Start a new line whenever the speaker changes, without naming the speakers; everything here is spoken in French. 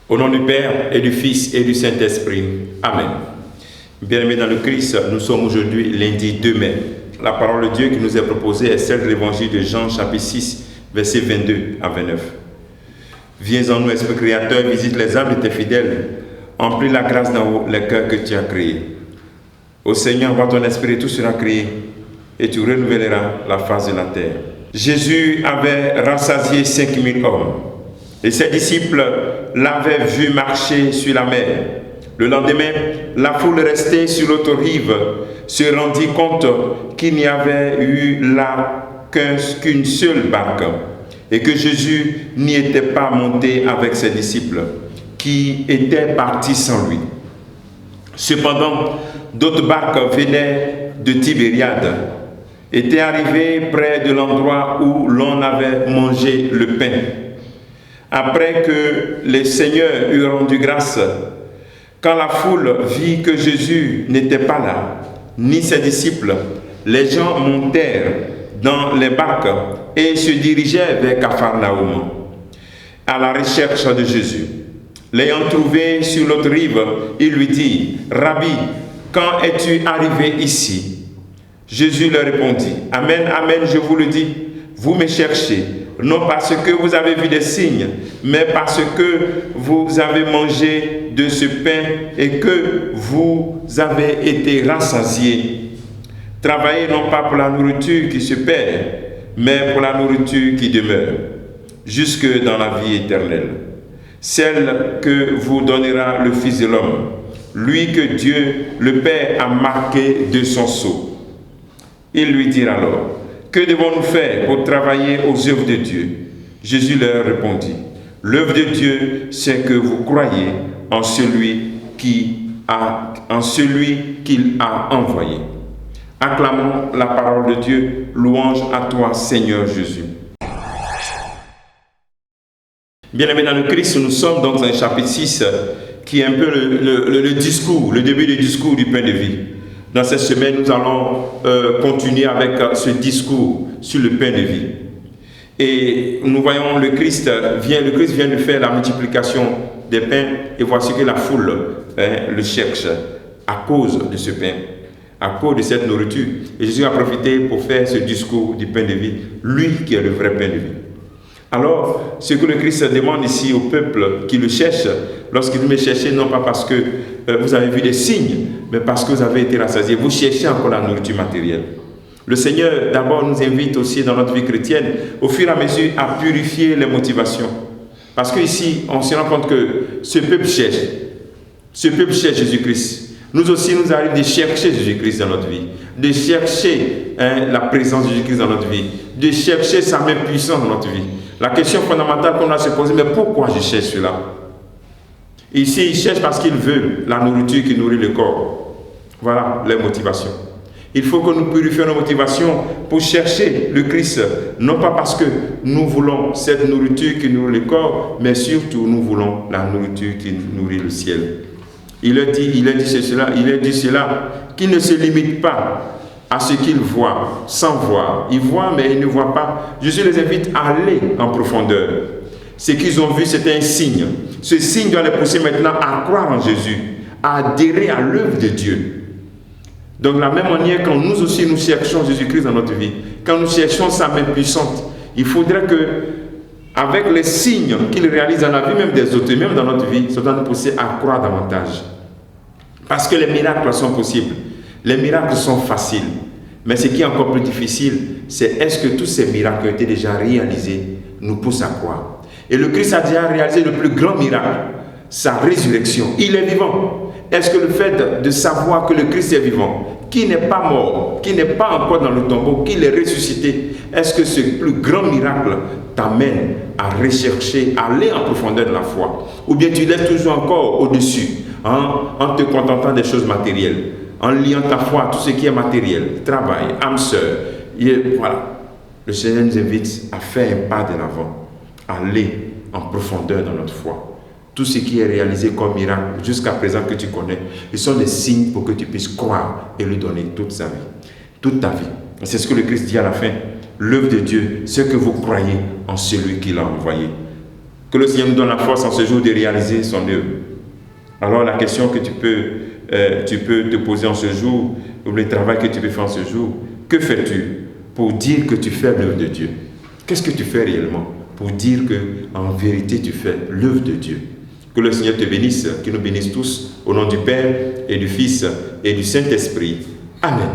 Au nom du Père et du Fils et du Saint-Esprit. Amen. Bien-aimés dans le Christ, nous sommes aujourd'hui lundi 2 mai. La parole de Dieu qui nous est proposée est celle de l'évangile de Jean, chapitre 6, versets 22 à 29. Viens en nous, Esprit Créateur, visite les âmes de tes fidèles, emplis la grâce dans les cœurs que tu as créés. Ô Seigneur, envoie ton Esprit et tout sera créé, et tu renouvelleras la face de la terre. Jésus avait rassasié 5000 hommes, et ses disciples l'avaient vu marcher sur la mer. Le lendemain, la foule restée sur l'autre rive se rendit compte qu'il n'y avait eu là qu'une seule barque, et que Jésus n'y était pas monté avec ses disciples, qui étaient partis sans lui. Cependant, d'autres barques venaient de Tibériade, étaient arrivées près de l'endroit où l'on avait mangé le pain. Après que les seigneurs eurent rendu grâce, quand la foule vit que Jésus n'était pas là, ni ses disciples, les gens montèrent dans les barques et se dirigeaient vers Capharnaüm, à la recherche de Jésus. L'ayant trouvé sur l'autre rive, il lui dit, « Rabbi, quand es-tu arrivé ici ?» Jésus leur répondit, « Amen, amen, je vous le dis, vous me cherchez, non parce que vous avez vu des signes, mais parce que vous avez mangé de ce pain et que vous avez été rassasiés. Travaillez non pas pour la nourriture qui se perd, mais pour la nourriture qui demeure, jusque dans la vie éternelle. Celle que vous donnera le Fils de l'homme, lui que Dieu, le Père, a marqué de son sceau. » Ils lui dirent alors, « Que devons-nous faire pour travailler aux œuvres de Dieu ?» Jésus leur répondit, « L'œuvre de Dieu, c'est que vous croyez en celui qu'il a envoyé. » Acclamons la parole de Dieu, louange à toi, Seigneur Jésus. Bien-aimés dans le Christ, nous sommes dans un chapitre 6 qui est un peu le discours, le début du discours du pain de vie. Dans cette semaine, nous allons continuer avec ce discours sur le pain de vie. Et nous voyons le Christ vient de faire la multiplication des pains et voici que la foule le cherche à cause de ce pain, à cause de cette nourriture. Et Jésus a profité pour faire ce discours du pain de vie, lui qui est le vrai pain de vie. Alors, ce que le Christ demande ici au peuple qui le cherche, lorsqu'il me cherchez, non pas parce que vous avez vu des signes, mais parce que vous avez été rassasiés, vous cherchez encore la nourriture matérielle. Le Seigneur, d'abord, nous invite aussi dans notre vie chrétienne, au fur et à mesure, à purifier les motivations. Parce qu'ici, on se rend compte que ce peuple cherche Jésus-Christ. Nous aussi, nous arrivons de chercher Jésus-Christ dans notre vie, de chercher la présence de Jésus-Christ dans notre vie, de chercher sa main puissante dans notre vie. La question fondamentale qu'on a se poser, mais pourquoi je cherche cela? Ici, il cherche parce qu'il veut la nourriture qui nourrit le corps. Voilà les motivations. Il faut que nous purifions nos motivations pour chercher le Christ, non pas parce que nous voulons cette nourriture qui nourrit le corps, mais surtout nous voulons la nourriture qui nourrit le ciel. Il a dit cela, qu'il ne se limite pas à ce qu'il voit, sans voir. Il voit, mais il ne voit pas. Jésus les invite à aller en profondeur. Ce qu'ils ont vu, c'était un signe. Ce signe doit les pousser maintenant à croire en Jésus, à adhérer à l'œuvre de Dieu. Donc, de la même manière, quand nous aussi nous cherchons Jésus-Christ dans notre vie, quand nous cherchons sa main puissante, il faudrait que, avec les signes qu'il réalise dans la vie même des autres, même dans notre vie, ça doit nous pousser à croire davantage. Parce que les miracles sont possibles. Les miracles sont faciles. Mais ce qui est encore plus difficile, c'est est-ce que tous ces miracles qui ont été déjà réalisés nous poussent à croire. Et le Christ a déjà réalisé le plus grand miracle, sa résurrection. Il est vivant. Est-ce que le fait de savoir que le Christ est vivant, qui n'est pas mort, qui n'est pas encore dans le tombeau, qu'il est ressuscité, est-ce que ce plus grand miracle t'amène à rechercher, à aller en profondeur de la foi? Ou bien tu laisses toujours encore au-dessus, en te contentant des choses matérielles, en liant ta foi à tout ce qui est matériel, travail, âme sœur. Voilà. Le Seigneur nous invite à faire un pas de l'avant, à aller en profondeur dans notre foi. Tout ce qui est réalisé comme miracle jusqu'à présent que tu connais, ils sont des signes pour que tu puisses croire et lui donner toute sa vie, toute ta vie. C'est ce que le Christ dit à la fin. L'œuvre de Dieu, c'est que vous croyez en celui qui l'a envoyé. Que le Seigneur nous donne la force en ce jour de réaliser son œuvre. Alors la question que tu peux te poser en ce jour, ou le travail que tu peux faire en ce jour, que fais-tu pour dire que tu fais l'œuvre de Dieu? Qu'est-ce que tu fais réellement pour dire que en vérité tu fais l'œuvre de Dieu? Que le Seigneur te bénisse, qu'il nous bénisse tous, au nom du Père et du Fils et du Saint-Esprit. Amen.